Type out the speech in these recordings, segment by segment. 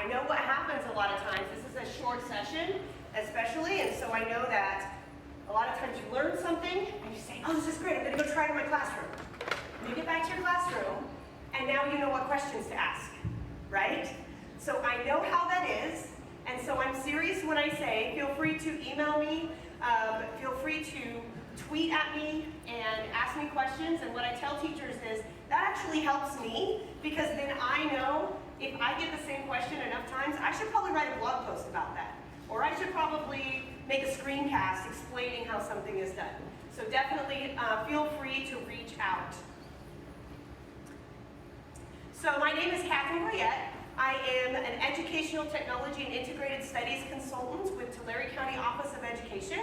I know what happens a lot of times. This is a short session, especially, and so I know that a lot of times you learn something and you say, oh, this is great, I'm going to go try it in my classroom. And you get back to your classroom, and now you know what questions to ask, right? So I know how that is, and so I'm serious when I say, feel free to email me, feel free to tweet at me and ask me questions. And what I tell teachers is that actually helps me, because then I know if I get the same question enough times, I should probably write a blog post about that. Or I should probably make a screencast explaining how something is done. So definitely feel free to reach out. So my name is Katherine Goyette. I am an Educational Technology and Integrated Studies Consultant with Tulare County Office of Education.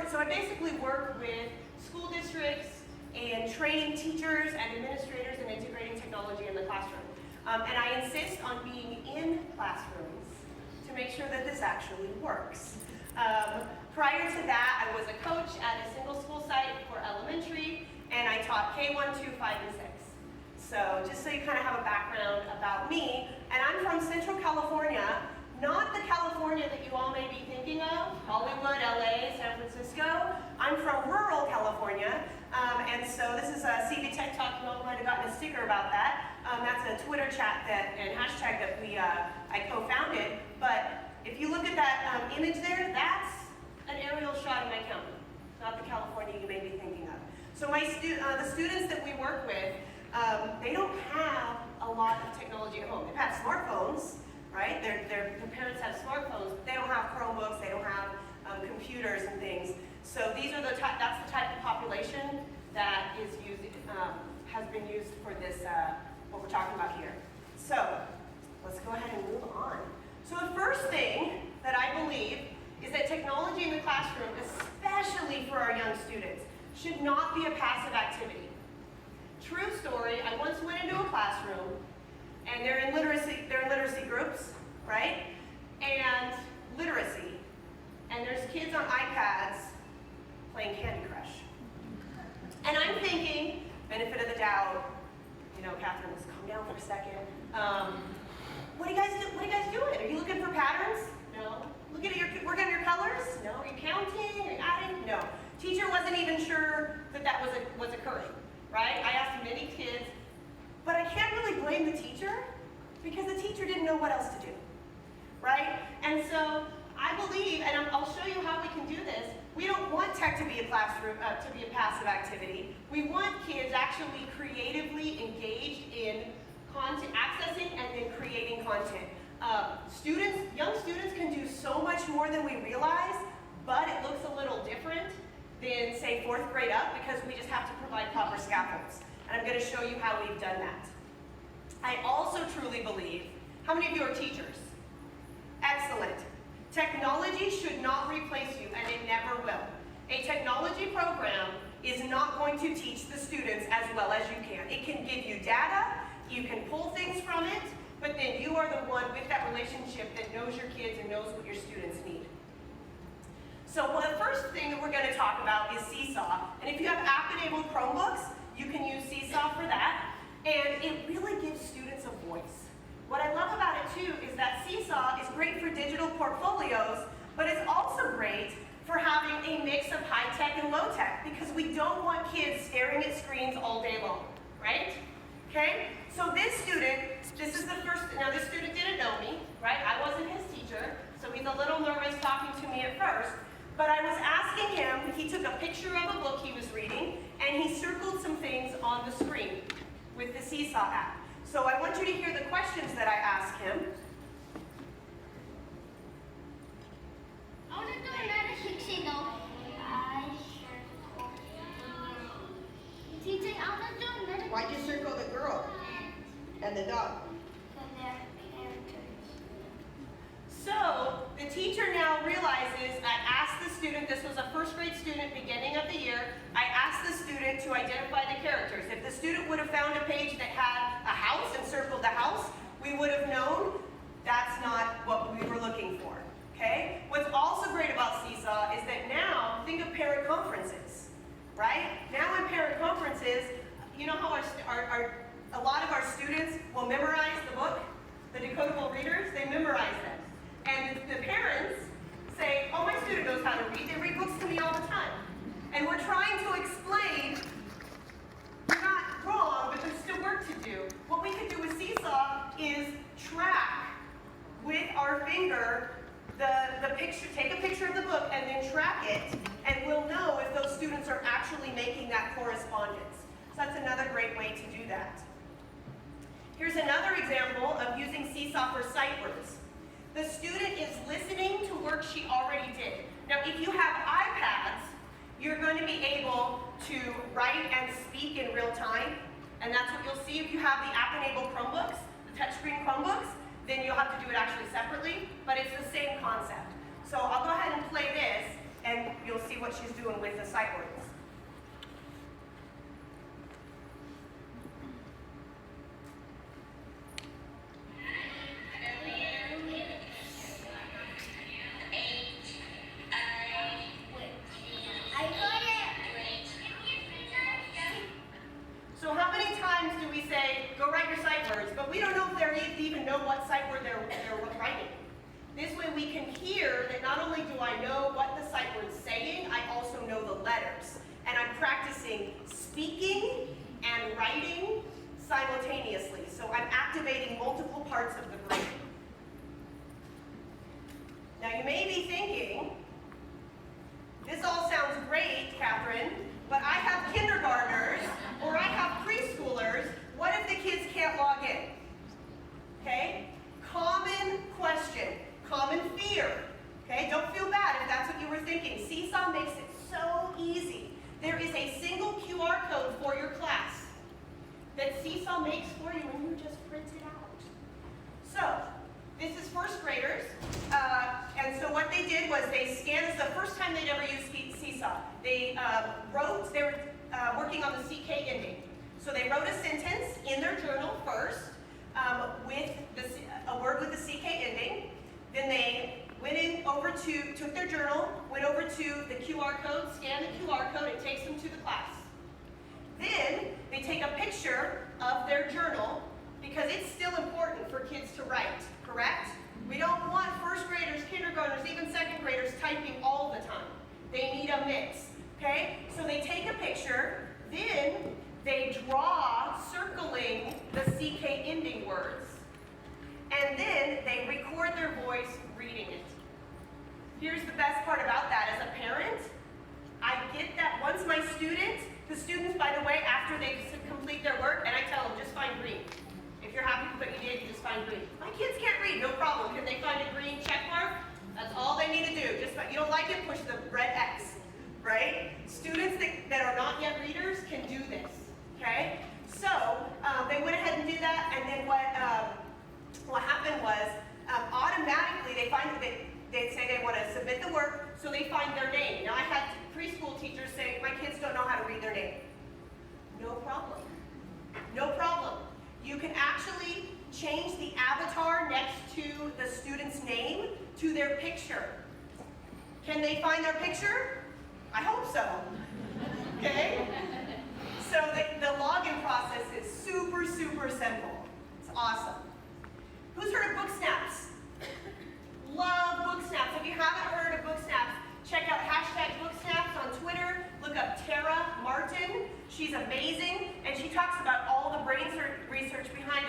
So I basically work with school districts and training teachers and administrators in integrating technology in the classroom. And I insist on being in classrooms to make sure that this actually works. Prior to that, I was a coach at a single school site for elementary, and I taught K1, 2, 5, and 6. So just so you kind of have a background about me, and I'm from Central California, not the California that you all may be thinking of, Hollywood, LA, San Francisco. I'm from rural California, and so this is a CV Tech Talk. You all might have gotten a sticker about that. That's a Twitter chat and hashtag that I co-founded. But if you look at that image there, that's an aerial shot of my county, not the California you may be thinking of. So the students that we work with, they don't have a lot of technology at home. They've had smartphones, right? Their parents have smartphones, but they don't have Chromebooks, they don't have computers and things. So that's the type of population that is has been used for this, what we're talking about here. So let's go ahead and move on. So the first thing that I believe is that technology in the classroom, especially for our young students, should not be a passive activity. True story, I once went into a classroom, and they're in literacy groups, right? And literacy. And there's kids on iPads playing Candy Crush. And I'm thinking, benefit of the doubt, Katherine, let's calm down for a second. What are you guys doing? Are you looking for patterns? No. Working on your colors? No. Are you counting? Are you adding? No. Teacher wasn't even sure that was occurring, right? I asked many kids, but I can't really blame the teacher because the teacher didn't know what else to do, right? And so I believe, and I'll show you how we can do this, we don't want tech to be a classroom, to be a passive activity. We want kids actually creatively engaged in content, accessing and then creating content. Young students can do so much more than we realize, but it looks a little different than, say, 4th grade up, because we just have to provide proper scaffolds. And I'm going to show you how we've done that. I also truly believe, how many of you are teachers? Excellent. Technology should not replace you, and it never will. A technology program is not going to teach the students as well as you can. It can give you data, you can pull things from it, but then you are the one with that relationship that knows your kids and knows what your students need. So the first thing that we're going to talk about is Seesaw. And if you have app-enabled Chromebooks, you can use Seesaw for that. And it really gives students a voice. What I love about it too is that Seesaw is great for digital portfolios, but it's also great for having a mix of high-tech and low-tech, because we don't want kids staring at screens all day long, right? Okay? So this student, this student didn't know me, right? I wasn't his teacher, so he's a little nervous talking to me at first. But I was asking him, he took a picture of a book he was reading, and he circled some things on the screen with the Seesaw app. So I want you to hear the questions that I asked him. I want to do another 16 though. Teaching, I want to do another. Why'd you circle the girl and the dog? Because they're characters. So the teacher now realizes, I asked the student, this was a 1st grade student beginning of the year, I asked the student to identify the characters. If the student would have found a page that had a house and circled the house, we would have known monitor the picture, take a picture of the book and then track it, and we'll know if those students are actually making that correspondence. So that's another great way to do that. Here's another example of using Seesaw for sight words. The student is listening to work she already did. Now, if you have iPads, you're going to be able to write and speak in real time, and that's what you'll see if you have the app-enabled Chromebooks, the touchscreen Chromebooks, then you'll have to do it actually separately, but it's the same concept. So I'll go ahead and play this, and you'll see what she's doing with the sight words. So how many times do we say, go write your sight words, but we don't know if they even know what sight word they're writing. This way we can hear that not only do I know what the sight word's saying, I also know the letters. And I'm practicing speaking and writing simultaneously. So I'm activating multiple parts of the brain. Now you may be thinking, this all sounds great, Katherine, but I have kindergartners or I have preschoolers. What if the kids can't log in? Okay? Common question, common fear. Okay? Don't feel bad if that's what you were thinking. Seesaw makes it so easy. There is a single QR code for your class that Seesaw makes for you and you just print it out. So, this is first graders, and so what they did was they scanned, this is the first time they'd ever used Seesaw. They they were working on the CK ending. So they wrote a sentence in their journal first with a word with the CK ending. Then they took their journal, went over to the QR code, scanned the QR code, it takes them to the class. Then they take a picture of their journal because it's still important for kids to write, correct? We don't want first graders, kindergartners, even second graders typing all the time. They need a mix, okay? So they take a picture, then they draw circling the CK ending words, and then they record their voice reading it. Here's the best part about that. As a parent, I get that once the students, by the way, after they complete their work, and I tell them, just find green. If you're happy with what you did, you just find green. My kids can't read, no problem. Can they find a green check mark? That's all they need to do. You don't like it, push the red X, right? Students that are not yet readers can do this, okay? So they went ahead and did that, and then what happened was automatically they'd say they want to submit the work, so they find their name. Now I had preschool teachers say, my kids don't know how to read their name. No problem. No problem. You can actually change the avatar next to the student's name to their picture. Can they find their picture? I hope so. Okay? So the login process is super, super simple. It's awesome. Who's heard of book snaps? Love book snaps. If you haven't heard of book snaps, check out #BookSnaps on Twitter. Look up Tara Martin. She's amazing, and she talks about all the brain research behind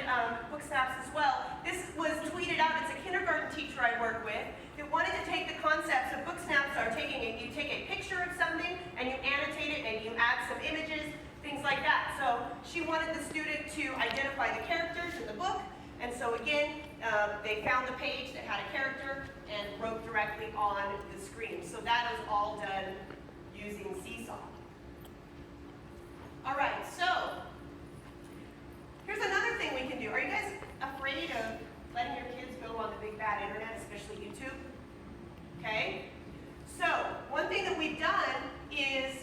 book snaps as well. This was tweeted out. It's a kindergarten teacher I work with that wanted to take the concepts of book snaps. You take a picture of something and you annotate it and you add some images, things like that. So she wanted the student to identify the characters in the book. And so again, they found the page that had a character and wrote directly on the screen. So that is all done using Seesaw. All right, so here's another thing we can do. Are you guys afraid of letting your kids go on the big bad internet, especially YouTube? Okay? So one thing that we've done is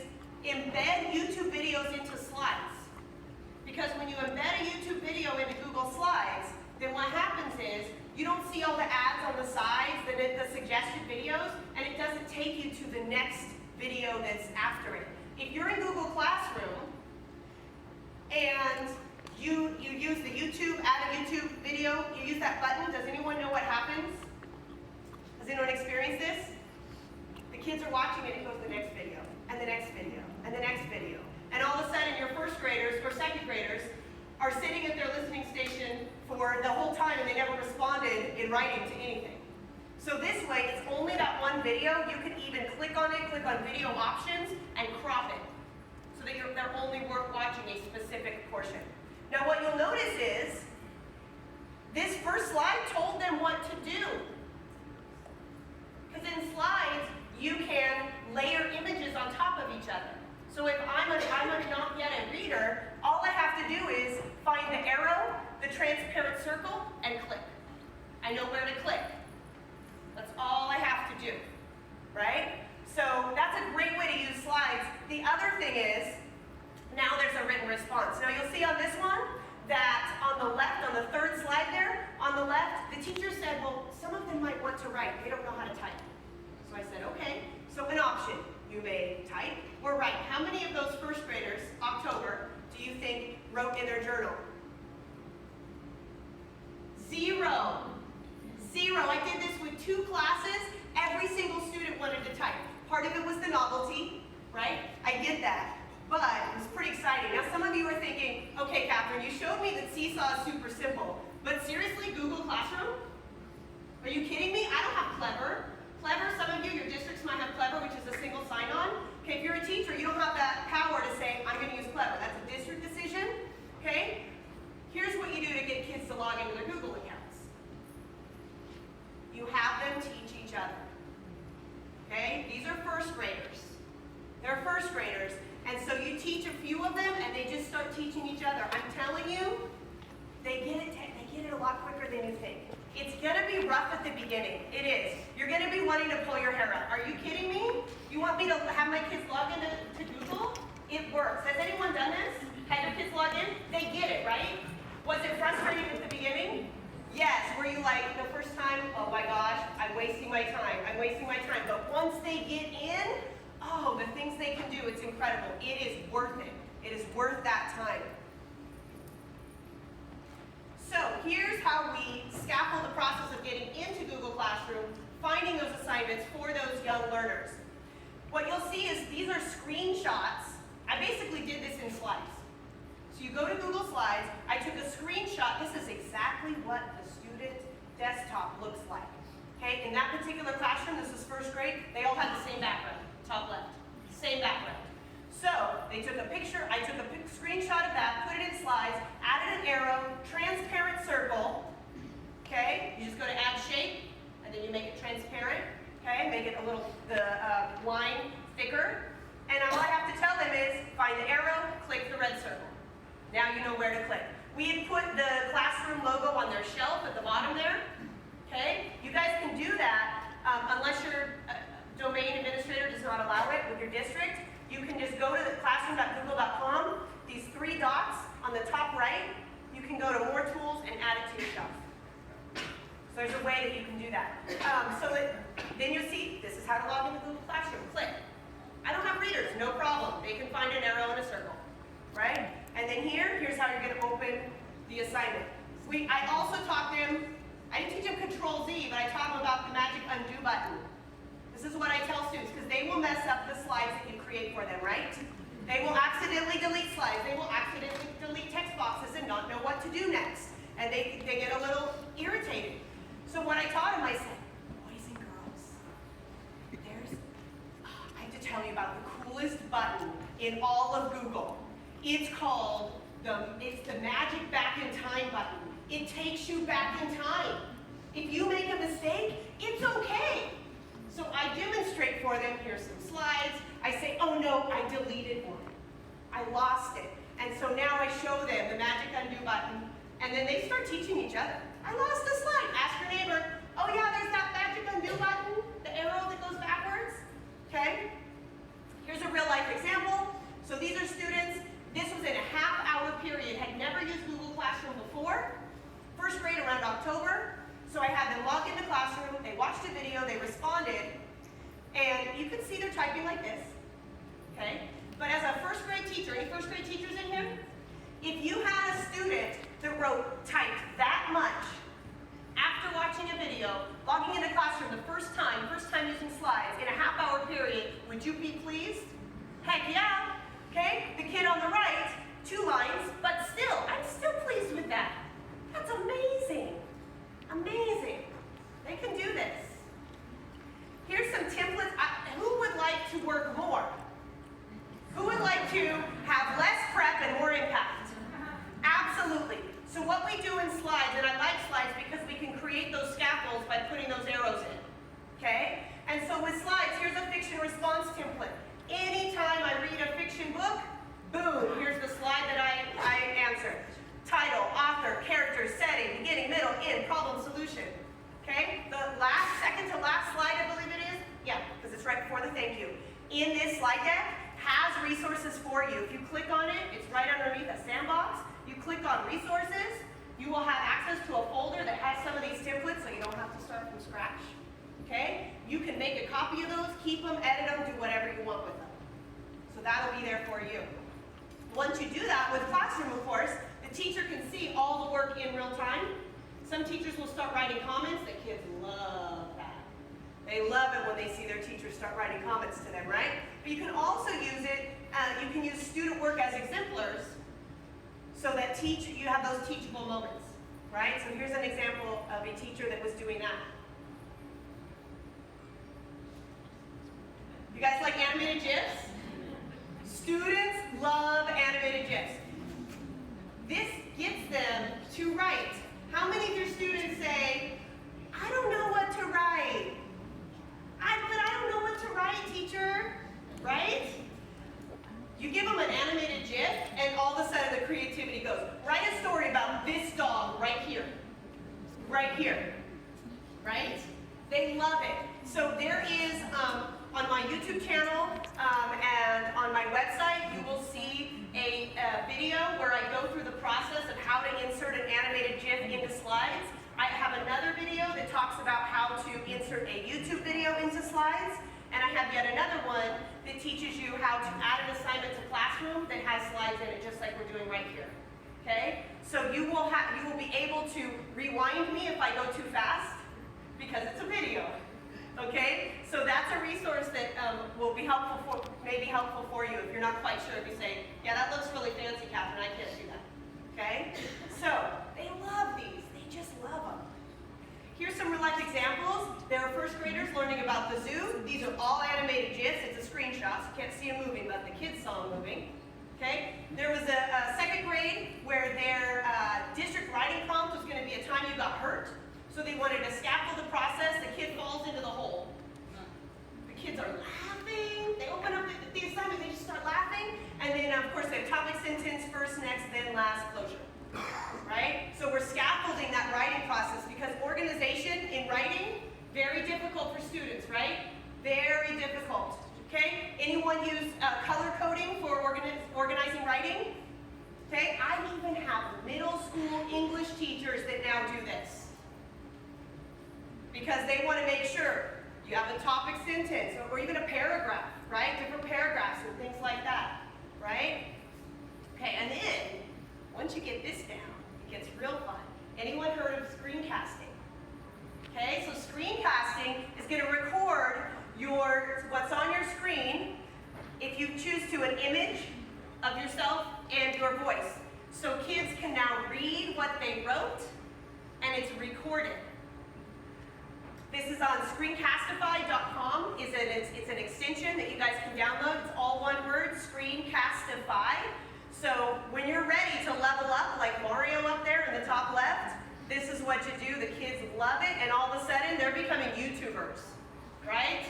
embed YouTube videos into slides. Because when you embed a YouTube video into Google Slides, then what happens is you don't see all the ads on the sides, the suggested videos, and it doesn't take you to the next video that's after it. If you're in Google Classroom and you use the add a YouTube video, you use that button, does anyone know what happens? Has anyone experienced this? The kids are watching it, it goes to the next video, and the next video, and the next video. And all of a sudden your first graders or second graders are sitting at their listening station for the whole time and they never responded in writing to anything. So this way, it's only that one video. You can even click on it, click on video options, and crop it. So that they're only watching a specific portion. Now what you'll notice is, this first slide told them what to do. Because in slides, you can layer images on top of each other. So if I'm not yet a reader, all I have to do is find the arrow, the transparent circle, and click. I know where to click. That's all I have to do, right? So that's a great way to use slides. The other thing is, now there's a written response. Now you'll see on this one that on the left, on the third slide there, on the left, the teacher said, well, some of them might want to write. They don't know how to type. So I said, okay. So an option, you may type or write. How many of those first graders, October, do you think wrote in their journal? 0. 0. I did this with 2 classes. Every single student wanted to type. Part of it was the novelty, right? I get that. But it was pretty exciting. Now some of you are thinking, okay, Katherine, you showed me that Seesaw is super simple. But seriously, Google Classroom? Are you kidding me? I don't have Clever. Clever, some of you, your districts might have Clever, which is a single sign-on. Okay, if you're a teacher, you don't have that power to say, I'm going to use Clever. That's a district decision. Okay? Here's what you do to get kids to log into their Google accounts. You have them teach each other. Okay? These are first graders. They're first graders. And so you teach a few of them, and they just start teaching each other. I'm telling you, they get it a lot quicker than you think. It's going to be rough at the beginning. It is. You're going to be wanting to pull your hair out. Are you kidding me? You want me to have my kids log into Google? It works. Has anyone done this? Had your kids log in? They get it, right? Was it frustrating at the beginning? Yes. Were you like, the first time, oh my gosh, I'm wasting my time. I'm wasting my time. But once they get in, oh, the things they can do, it's incredible. It is worth it. It is worth that time. So here's how we scaffold the process of getting into Google Classroom, finding those assignments for those young learners. What you'll see is these are screenshots. I basically did this in slides. So you go to Google Slides, I took a screenshot. This is exactly what the student desktop looks like. Okay, in that particular classroom, this is first grade, they all had the same background, top left, same background. So they took a picture, I took a screenshot of that, put it in slides, added an arrow, transparent circle, okay? You just go to add shape, and then you make it transparent, okay? Make it a little, the line thicker. And all I have to tell them is, find the arrow, click the red circle. Now you know where to click. We had put the classroom logo on their shelf at the bottom there, okay? You guys can do that unless your domain administrator does not allow it with your district. You can just go to the classroom.google.com, these 3 dots on the top right, you can go to more tools and add it to your shelf. So there's a way that you can do that. Then you see, this is how to log into Google Classroom. Click. I don't have readers, no problem. They can find an arrow and a circle, right? And then here's how you're going to open the assignment. I also taught them, I didn't teach them Control Z, but I taught them about the magic undo button. This is what I tell students, because they will mess up the slides that you create for them, right? They will accidentally delete slides. They will accidentally delete text boxes and not know what to do next. And they get a little irritated. So when I taught them, I said, boys and girls, I have to tell you about the coolest button in all of Google. It's called, it's the magic back in time button. It takes you back in time. If you make a mistake, it's okay. So I demonstrate for them, here's some slides. I say, oh no, I deleted one. I lost it. And so now I show them the magic undo button, and then they start teaching each other. I lost a slide. Ask your neighbor, oh yeah, there's that magic undo button, the arrow that goes backwards. Okay? Here's a real life example. So these are students, this was in a half-hour period, had never used Google Classroom before. First grade around October. So I had them log into Classroom, they watched a video, they responded, and you can see they're typing like this, okay? But as a first grade teacher, any first grade teachers in here? If you had a student that typed that much after watching a video, logging into Classroom the first time using slides in a half-hour period, would you be pleased? Heck yeah, okay? The kid on the right, 2 lines, but still, I'm still pleased with that. That's amazing. Amazing. They can do this. solution. Okay? The second to last slide, I believe it is. Yeah, because it's right before the thank you. In this slide deck has resources for you. If you click on it, it's right underneath a sandbox. You click on resources, you will have access to a folder that has some of these templates so you don't have to start from scratch. Okay? You can make a copy of those, keep them, edit them, do whatever you want with them. So that'll be there for you. Once you do that with Classroom, of course, the teacher can see all the work in real time. Some teachers will start writing comments. The kids love that. They love it when they see their teachers start writing comments to them, right? But you can also use it, you can use student work as exemplars so that you have those teachable moments, right? So here's an example of a teacher that was doing that. You guys like animated GIFs? Students love animated GIFs. This gets them to write. How many of your students say, I don't know what to write? But I don't know what to write, teacher, right? You give them an animated GIF, and all of a sudden the creativity goes. Write a story about this dog right here, right? They love it. So there is, on my YouTube channel and on my website, you will see a video where I go through the process of how to insert an animated GIF into slides. I have another video that talks about how to insert a YouTube video into slides. And I have yet another one that teaches you how to add an assignment to Classroom that has slides in it, just like we're doing right here. Okay? So you will be able to rewind me if I go too fast, because it's a video. Okay? So that's a resource that will be helpful may be helpful for you if you're not quite sure. If you say, yeah, that looks really fancy, Katherine, I can't do that. Okay? So they love these. They just love them. Here's some real life examples. There are first graders learning about the zoo. These are all animated GIFs. It's a screenshot, so you can't see them moving, but the kids saw them moving. Okay? There was a second grade where their district writing prompt was going to be a time you got hurt. So they wanted to scaffold the process. The kid falls into the hole. The kids are laughing. They open up the assignment, they just start laughing. And then, of course, they have topic, sentence, first, next, then last, closure. Right? So we're scaffolding that writing process because organization in writing, very difficult for students, right? Very difficult. Okay? Anyone use color coding for organizing writing? Okay? I even have middle school English teachers that now do this. Because they want to make sure you have a topic sentence or even a paragraph, right? Different paragraphs and things like that, right? Okay, and then once you get this down, it gets real fun. Anyone heard of screencasting? Okay, so screencasting is going to record what's on your screen if you choose to an image of yourself and your voice. So kids can now read what they wrote and it's recorded. This is on screencastify.com. It's an extension that you guys can download. It's all one word, Screencastify. So when you're ready to level up like Mario up there in the top left, this is what you do. The kids love it, and all of a sudden they're becoming YouTubers, right?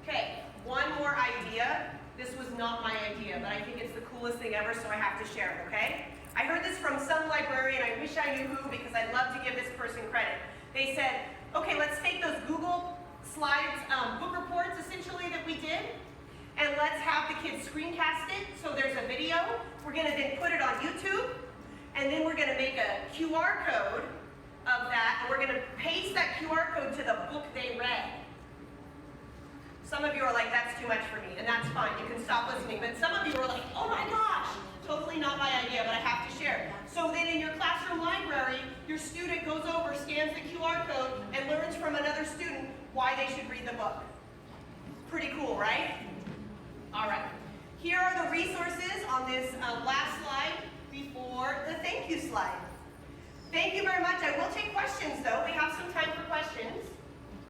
Okay, one more idea. This was not my idea, but I think it's the coolest thing ever, so I have to share it, okay? I heard this from some librarian. I wish I knew who because I'd love to give this person credit. They said, okay, let's take those Google Slides book reports essentially that we did, and let's have the kids screencast it. So there's a video. We're going to then put it on YouTube, and then we're going to make a QR code of that, and we're going to paste that QR code to the book they read. Some of you are like, that's too much for me, and that's fine. You can stop listening. But some of you are like, oh my gosh, totally not my idea, but I have to share. So then in your classroom library, your student goes over, scans the QR code, and learns from another student why they should read the book. Pretty cool, right? All right. Here are the resources on this last slide before the thank you slide. Thank you very much. I will take questions, though. We have some time for questions.